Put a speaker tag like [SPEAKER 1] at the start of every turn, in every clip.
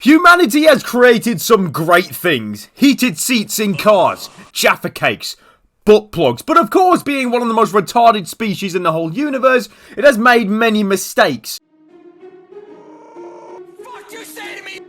[SPEAKER 1] Humanity has created some great things. Heated seats in cars, Jaffa cakes, butt plugs. But of course, being one of the most retarded species in the whole universe, it has made many mistakes.
[SPEAKER 2] Fuck you say to me?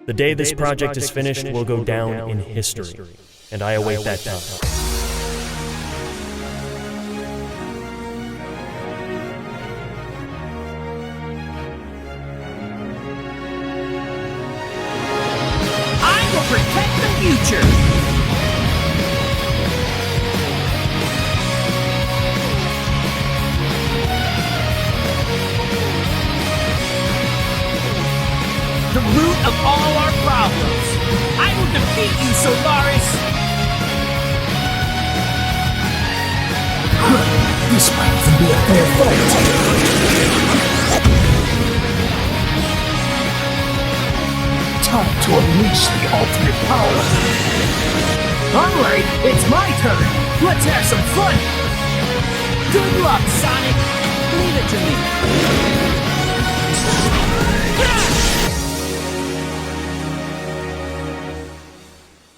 [SPEAKER 3] The day this project is finished will go down in history, and I await that time.
[SPEAKER 2] Protect the future! The root of all our problems! I will defeat you, Solaris!
[SPEAKER 4] This might even be a fair fight. Time to unleash the ultimate power.
[SPEAKER 2] Alright, it's my turn. Let's have some fun. Good luck, Sonic. Leave it to me.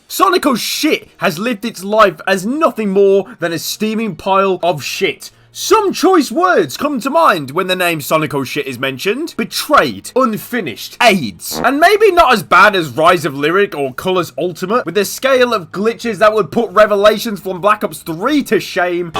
[SPEAKER 1] Sonic shit has lived its life as nothing more than a steaming pile of shit. Some choice words come to mind when the name Sonic shit is mentioned. Betrayed, unfinished, AIDS. And maybe not as bad as Rise of Lyric or Colors Ultimate, with a scale of glitches that would put Revelations from Black Ops 3 to shame.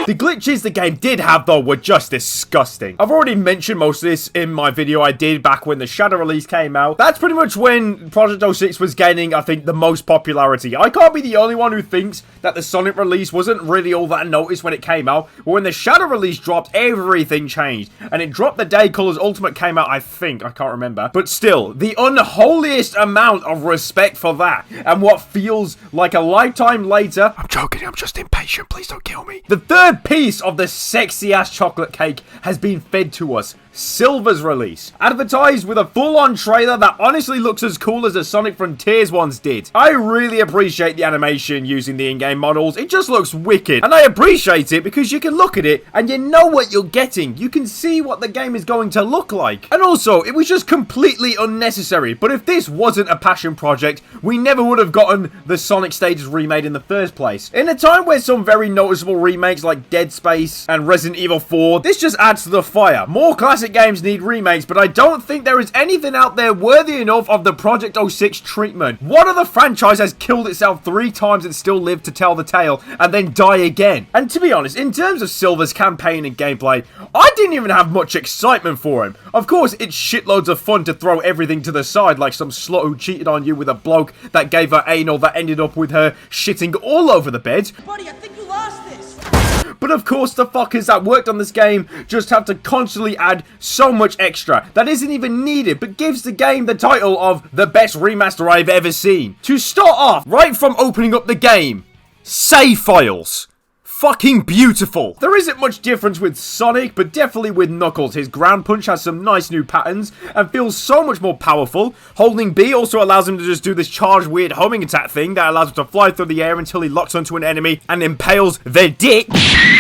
[SPEAKER 1] The glitches the game did have though were just disgusting. I've already mentioned most of this in my video I did back when the Shadow release came out. That's pretty much when Project 06 was gaining, I think, the most popularity. I can't be the only one who thinks that the Sonic release wasn't really all that noticed when it came out. But when the Shadow release dropped, everything changed. And it dropped the day Colors Ultimate came out, I think. I can't remember. But still, the unholiest amount of respect for that. And what feels like a lifetime later. I'm joking, I'm just impatient. Please don't kill me. The third piece of the sexy ass chocolate cake has been fed to us. Silver's release. Advertised with a full-on trailer that honestly looks as cool as the Sonic Frontiers ones did. I really appreciate the animation using the in-game models. It just looks wicked. And I appreciate it because you can look at it and you know what you're getting. You can see what the game is going to look like. And also, it was just completely unnecessary. But if this wasn't a passion project, we never would have gotten the Sonic stages remade in the first place. In a time where some very noticeable remakes like Dead Space and Resident Evil 4, this just adds to the fire. More classic games need remakes, but I don't think there is anything out there worthy enough of the Project 06 treatment. What other franchise has killed itself 3 times and still lived to tell the tale and then die again? And to be honest, in terms of Silver's campaign and gameplay, I didn't even have much excitement for him. Of course, it's shitloads of fun to throw everything to the side like some slut who cheated on you with a bloke that gave her anal that ended up with her shitting all over the bed.
[SPEAKER 2] Buddy, I think you lost this.
[SPEAKER 1] But of course, the fuckers that worked on this game just have to constantly add so much extra that isn't even needed, but gives the game the title of the best remaster I've ever seen. To start off, right from opening up the game, save files. Fucking beautiful. There isn't much difference with Sonic, but definitely with Knuckles. His ground punch has some nice new patterns and feels so much more powerful. Holding B also allows him to just do this charged weird homing attack thing that allows him to fly through the air until he locks onto an enemy and impales their dick.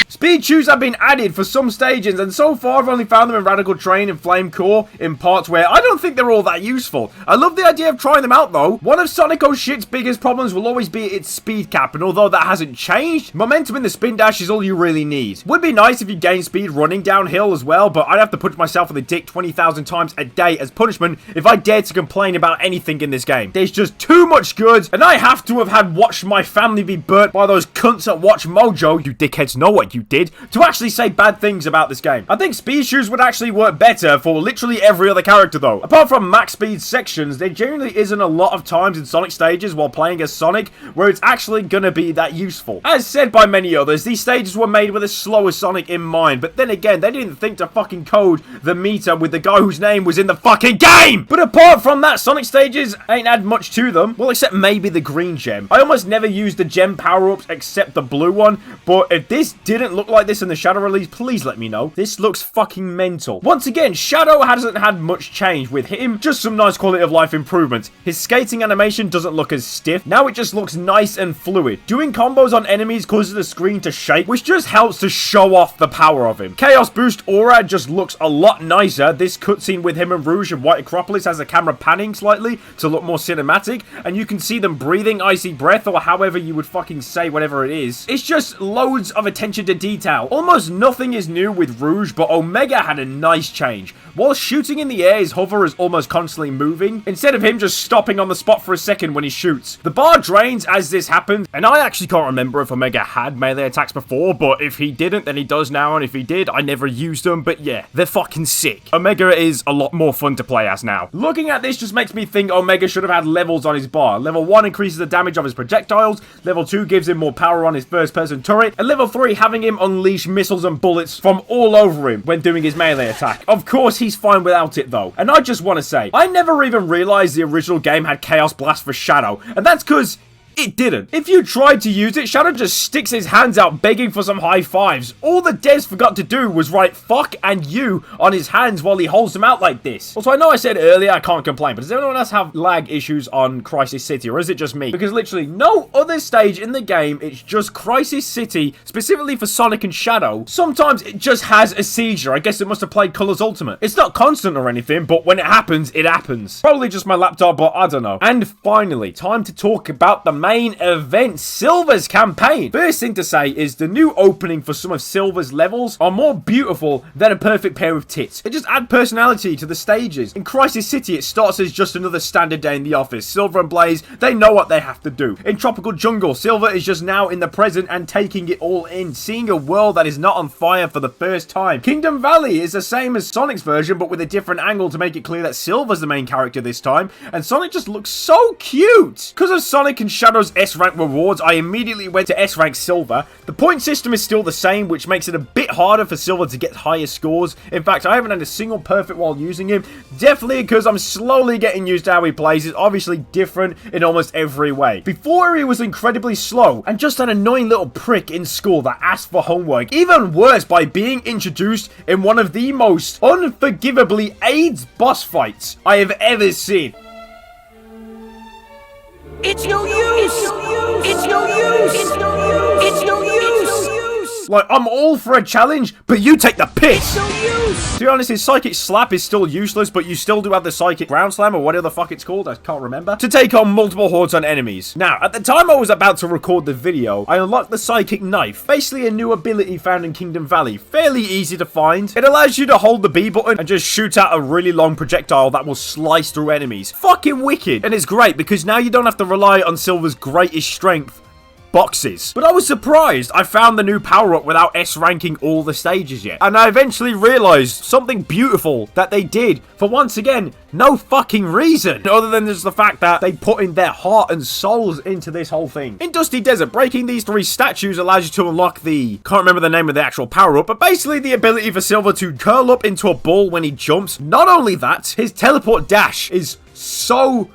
[SPEAKER 1] Speed chews have been added for some stages, and so far I've only found them in Radical Train and Flame Core in parts where I don't think they're all that useful. I love the idea of trying them out though. One of Sonic shit's biggest problems will always be its speed cap, and although that hasn't changed, momentum in the spin dash is all you really need. Would be nice if you gain speed running downhill as well, but I'd have to punch myself in the dick 20,000 times a day as punishment if I dared to complain about anything in this game. There's just too much good, and I have to have had watched my family be burnt by those cunts at Watch Mojo, you dickheads know what you did, to actually say bad things about this game. I think speed shoes would actually work better for literally every other character though. Apart from max speed sections, there generally isn't a lot of times in Sonic stages while playing as Sonic where it's actually gonna be that useful. As said by many others, these stages were made with a slower Sonic in mind, but then again, they didn't think to fucking code the meter with the guy whose name was in the fucking game! But apart from that, Sonic stages ain't add much to them, well, except maybe the green gem. I almost never used the gem power-ups except the blue one, but if this didn't look like this in the Shadow release, please let me know. This looks fucking mental. Once again, Shadow hasn't had much change with him, just some nice quality of life improvements. His skating animation doesn't look as stiff, now it just looks nice and fluid. Doing combos on enemies causes the screen to to shake, which just helps to show off the power of him. Chaos Boost Aura just looks a lot nicer. This cutscene with him and Rouge and White Acropolis has the camera panning slightly to look more cinematic, and you can see them breathing icy breath, or however you would fucking say whatever it is. It's just loads of attention to detail. Almost nothing is new with Rouge, but Omega had a nice change. While shooting in the air, his hover is almost constantly moving, instead of him just stopping on the spot for a second when he shoots. The bar drains as this happens, and I actually can't remember if Omega had melee attacks before, but if he didn't, then he does now, and if he did, I never used them, but yeah, they're fucking sick. Omega is a lot more fun to play as now. Looking at this just makes me think Omega should have had levels on his bar. Level 1 increases the damage of his projectiles, level 2 gives him more power on his first-person turret, and level 3 having him unleash missiles and bullets from all over him when doing his melee attack. Of course, he's fine without it though. And I just want to say, I never even realized the original game had Chaos Blast for Shadow, and that's because it didn't. If you tried to use it, Shadow just sticks his hands out begging for some high fives. All the devs forgot to do was write fuck and you on his hands while he holds them out like this. Also, I know I said earlier I can't complain, but does anyone else have lag issues on Crisis City, or is it just me? Because literally no other stage in the game, it's just Crisis City, specifically for Sonic and Shadow. Sometimes it just has a seizure. I guess it must have played Colors Ultimate. It's not constant or anything, but when it happens, it happens. Probably just my laptop, but I don't know. And finally, time to talk about the main event, Silver's campaign. First thing to say is the new opening for some of Silver's levels are more beautiful than a perfect pair of tits. They just add personality to the stages. In Crisis City, it starts as just another standard day in the office. Silver and Blaze, they know what they have to do. In Tropical Jungle, Silver is just now in the present and taking it all in, seeing a world that is not on fire for the first time. Kingdom Valley is the same as Sonic's version, but with a different angle to make it clear that Silver's the main character this time, and Sonic just looks so cute. Because of Sonic and Shadow's S-rank rewards, I immediately went to S-rank Silver. The point system is still the same, which makes it a bit harder for Silver to get higher scores. In fact, I haven't had a single perfect while using him, definitely because I'm slowly getting used to how he plays. It's obviously different in almost every way. Before, he was incredibly slow, and just an annoying little prick in school that asked for homework. Even worse, by being introduced in one of the most unforgivably AIDS boss fights I have ever seen.
[SPEAKER 2] It's no use! It's no use! It's no use! It's no use!
[SPEAKER 1] Like, I'm all for a challenge, but you take the piss!
[SPEAKER 2] It's no use!
[SPEAKER 1] To be honest, his Psychic Slap is still useless, but you still do have the Psychic Ground Slam, or whatever the fuck it's called, I can't remember, to take on multiple hordes on enemies. Now, at the time I was about to record the video, I unlocked the Psychic Knife, basically a new ability found in Kingdom Valley, fairly easy to find. It allows you to hold the B button and just shoot out a really long projectile that will slice through enemies. Fucking wicked! And it's great, because now you don't have to rely on Silver's greatest strength, boxes. But I was surprised I found the new power-up without S-ranking all the stages yet. And I eventually realized something beautiful that they did for, once again, no fucking reason. Other than just the fact that they put in their heart and souls into this whole thing. In Dusty Desert, breaking these 3 statues allows you to unlock the... can't remember the name of the actual power-up, but basically the ability for Silver to curl up into a ball when he jumps. Not only that, his teleport dash is so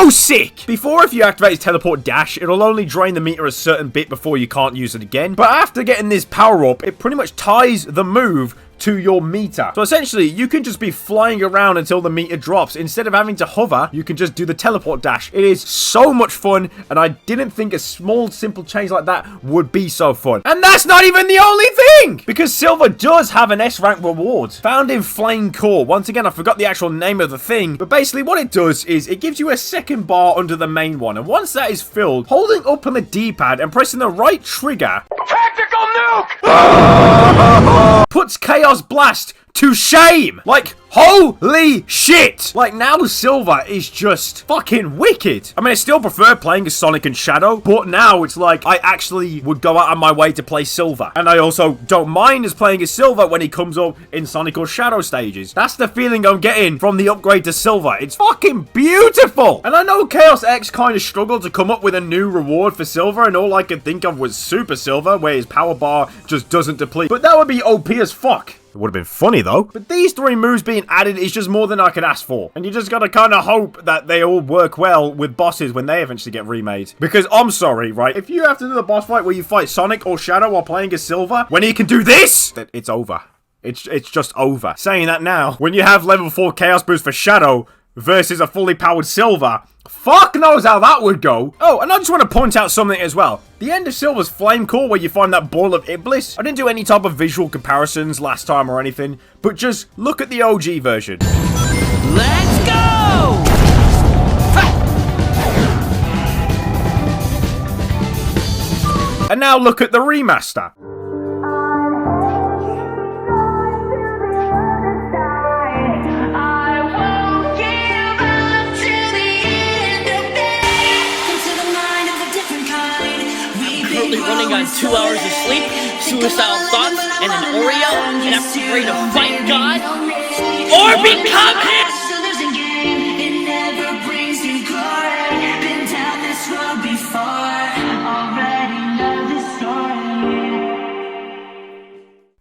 [SPEAKER 1] sick! Before, if you activate his teleport dash, it'll only drain the meter a certain bit before you can't use it again. But after getting this power up, it pretty much ties the move to your meter. So essentially, you can just be flying around until the meter drops. Instead of having to hover, you can just do the teleport dash. It is so much fun, and I didn't think a small, simple change like that would be so fun. And that's not even the only thing! Because Silver does have an S-rank reward, found in Flame Core. Once again, I forgot the actual name of the thing, but basically what it does is it gives you a second bar under the main one, and once that is filled, holding up on the D-pad and pressing the right trigger... Tactical nuke! puts Chaos Blast to shame! Like, holy shit! Like, now Silver is just fucking wicked. I mean, I still prefer playing as Sonic and Shadow, but now it's like, I actually would go out of my way to play Silver. And I also don't mind as playing as Silver when he comes up in Sonic or Shadow stages. That's the feeling I'm getting from the upgrade to Silver. It's fucking beautiful! And I know Chaos X kind of struggled to come up with a new reward for Silver, and all I could think of was Super Silver, where his power bar just doesn't deplete. But that would be OP as fuck. It would have been funny, though. But these 3 moves being added is just more than I could ask for. And you just gotta kind of hope that they all work well with bosses when they eventually get remade. Because, I'm sorry, right? If you have to do the boss fight where you fight Sonic or Shadow while playing as Silver, when he can do this, then it's over. It's just over. Saying that now, when you have level 4 Chaos Boost for Shadow, versus a fully powered Silver, fuck knows how that would go. Oh, and I just want to point out something as well. The end of Silver's Flame Core, where you find that ball of Iblis, I didn't do any type of visual comparisons last time or anything, but just look at the OG version.
[SPEAKER 2] Let's go!
[SPEAKER 1] And now look at the remaster.
[SPEAKER 5] Running on 2 hours of sleep, suicidal thoughts, and an Oreo, and I'm ready to fight God or become him!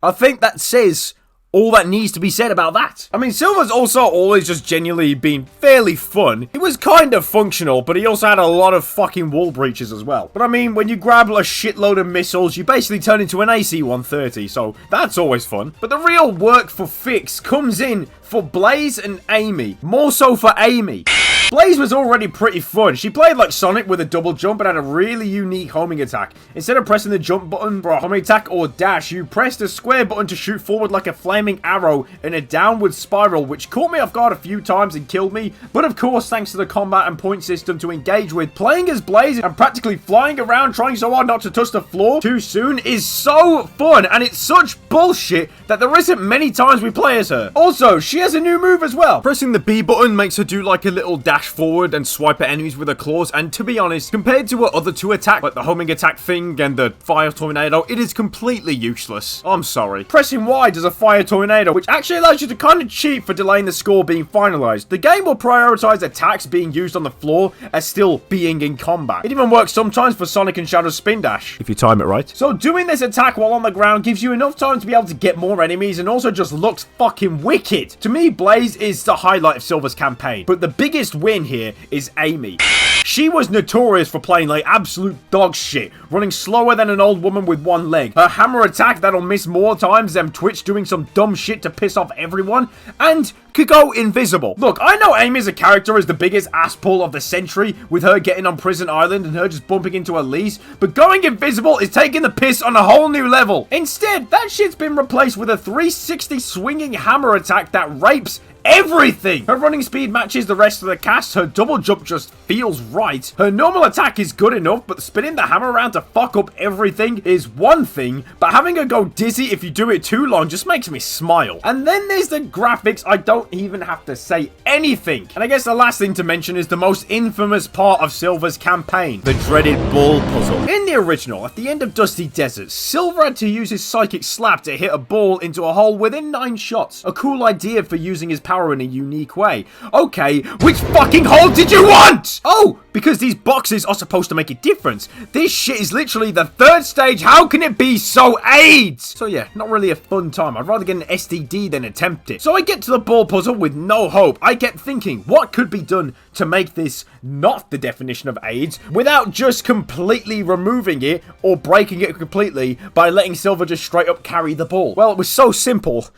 [SPEAKER 1] I think that says all that needs to be said about that. I mean, Silver's also always just genuinely been fairly fun. He was kind of functional, but he also had a lot of fucking wall breaches as well. But I mean, when you grab a shitload of missiles, you basically turn into an AC-130, so that's always fun. But the real work for Fix comes in for Blaze and Amy. More so for Amy. Blaze was already pretty fun. She played like Sonic with a double jump and had a really unique homing attack. Instead of pressing the jump button for a homing attack or dash, you pressed the square button to shoot forward like a flaming arrow in a downward spiral, which caught me off guard a few times and killed me. But of course, thanks to the combat and point system to engage with, playing as Blaze and practically flying around trying so hard not to touch the floor too soon is so fun, and it's such bullshit that there isn't many times we play as her. Also, she has a new move as well. Pressing the B button makes her do like a little dash forward and swipe at enemies with her claws, and to be honest, compared to her other two attacks, like the homing attack thing and the fire tornado, it is completely useless. I'm sorry. Pressing Y does a fire tornado, which actually allows you to kind of cheat for delaying the score being finalized. The game will prioritize attacks being used on the floor as still being in combat. It even works sometimes for Sonic and Shadow's spin dash, if you time it right. So doing this attack while on the ground gives you enough time to be able to get more enemies, and also just looks fucking wicked. To me, Blaze is the highlight of Silver's campaign, but the biggest win here is Amy. She was notorious for playing like absolute dog shit, running slower than an old woman with one leg. Her hammer attack that'll miss more times than Twitch doing some dumb shit to piss off everyone, and could go invisible. Look, I know Amy as a character is the biggest ass pull of the century, with her getting on Prison Island and her just bumping into Elise, but going invisible is taking the piss on a whole new level. Instead, that shit's been replaced with a 360 swinging hammer attack that rapes everything. Her running speed matches the rest of the cast, her double jump just feels right. Her normal attack is good enough, but spinning the hammer around to fuck up everything is one thing, but having her go dizzy if you do it too long just makes me smile. And then there's the graphics. I don't even have to say anything. And I guess the last thing to mention is the most infamous part of Silver's campaign, the dreaded ball puzzle. In the original, at the end of Dusty Desert, Silver had to use his psychic slap to hit a ball into a hole within 9 shots. A cool idea for using his power in a unique way. Okay, which fucking hole did you want? Oh, because these boxes are supposed to make a difference. This shit is literally the 3rd stage. How can it be so AIDS? So yeah, not really a fun time. I'd rather get an STD than attempt it. So I get to the ball puzzle with no hope. I kept thinking, what could be done to make this not the definition of AIDS without just completely removing it or breaking it completely by letting Silver just straight up carry the ball? Well, it was so simple.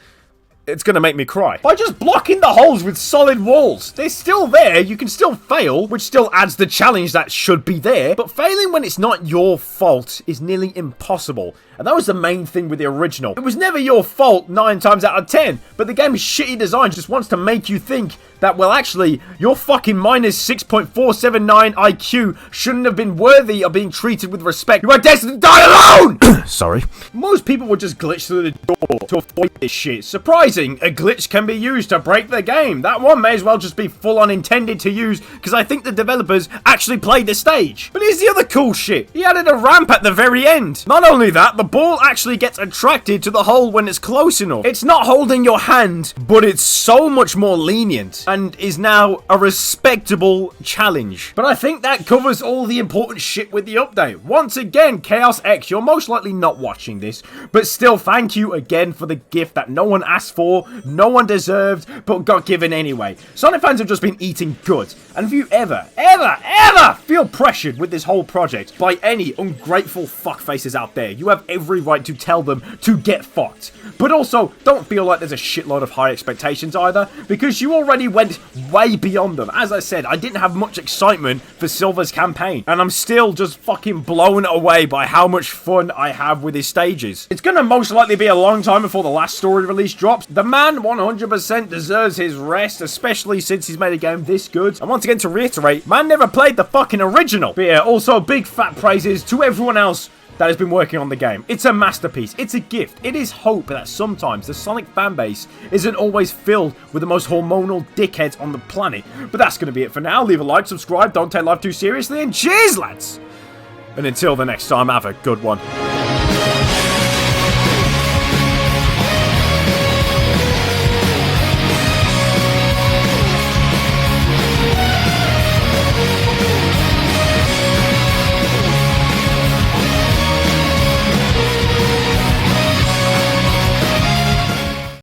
[SPEAKER 1] It's gonna make me cry. By just blocking the holes with solid walls. They're still there, you can still fail, which still adds the challenge that should be there, but failing when it's not your fault is nearly impossible. And that was the main thing with the original. It was never your fault 9 times out of 10, but the game's shitty design just wants to make you think that, well, actually, your fucking minus 6.479 IQ shouldn't have been worthy of being treated with respect. You are destined to die alone! Sorry. Most people would just glitch through the door to avoid this shit. Surprising, a glitch can be used to break the game. That one may as well just be full-on intended to use, because I think the developers actually played the stage. But here's the other cool shit. He added a ramp at the very end. Not only that, the ball actually gets attracted to the hole when it's close enough. It's not holding your hand, but it's so much more lenient and is now a respectable challenge. But I think that covers all the important shit with the update. Once again, Chaos X, you're most likely not watching this, but still thank you again for the gift that no one asked for, no one deserved, but got given anyway. Sonic fans have just been eating good. And if you ever feel pressured with this whole project by any ungrateful fuckfaces out there, you have every right to tell them to get fucked. But also, don't feel like there's a shitload of high expectations either, because you already went way beyond them. As I said, I didn't have much excitement for Silver's campaign, and I'm still just fucking blown away by how much fun I have with his stages. It's gonna most likely be a long time before the last story release drops. The man 100% deserves his rest, especially since he's made a game this good. And once again, to reiterate, man never played the fucking original. But yeah, also big fat praises to everyone else that has been working on the game. It's a masterpiece. It's a gift. It is hope that sometimes the Sonic fanbase isn't always filled with the most hormonal dickheads on the planet. But that's going to be it for now. Leave a like, subscribe, don't take life too seriously, and cheers, lads! And until the next time, have a good one.